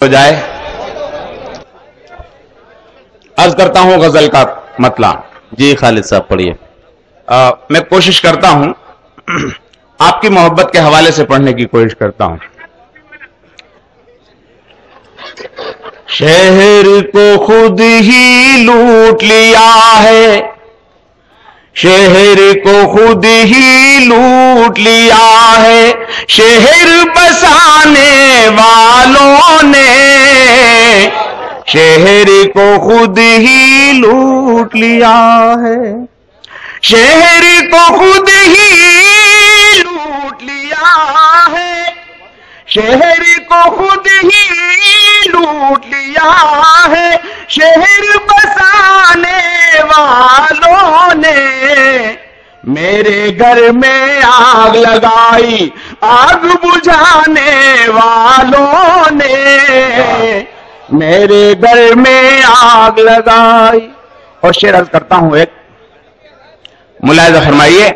ہو جائے. عرض کرتا ہوں غزل کا مطلع. جی خالد صاحب پڑھیے. میں کوشش کرتا ہوں آپ کی محبت کے حوالے سے پڑھنے کی کوشش کرتا ہوں. شہر کو خود ہی لوٹ لیا ہے، شہر کو خود ہی لوٹ لیا ہے، شہر بسانے والوں نے شہر کو خود ہی لوٹ لیا ہے، شہر کو خود ہی لوٹ لیا ہے، شہر کو خود ہی لوٹ لیا ہے، شہر بسانے والوں نے میرے گھر میں آگ لگائی، آگ بجھانے والوں نے میرے گھر میں آگ لگائی. اور شعر عرض کرتا ہوں، ایک ملاحظہ فرمائیے.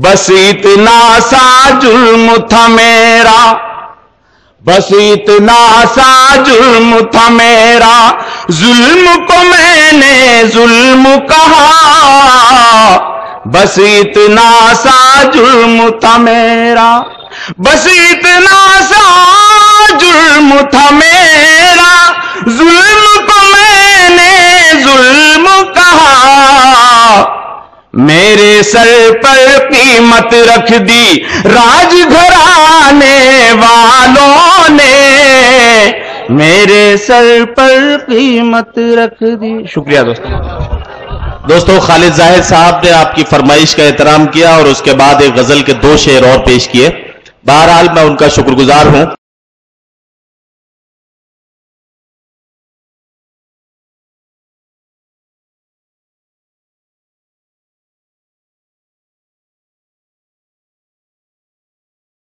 بس اتنا سا جرم تھا میرا، بس اتنا سا جرم تھا میرا، ظلم کو میں نے ظلم کہا. بس اتنا سا جرم تھا میرا، بس اتنا سا جرم تھا میرا، ظلم کو میں نے ظلم کہا. میرے سر پر قیمت رکھ دی راج گھرانے والوں نے میرے سر پر قیمت رکھ دی. شکریہ دوستو خالد زاہد صاحب نے آپ کی فرمائش کا احترام کیا اور اس کے بعد ایک غزل کے 2 شعر اور پیش کیے. بہرحال میں ان کا شکر گزار ہوں.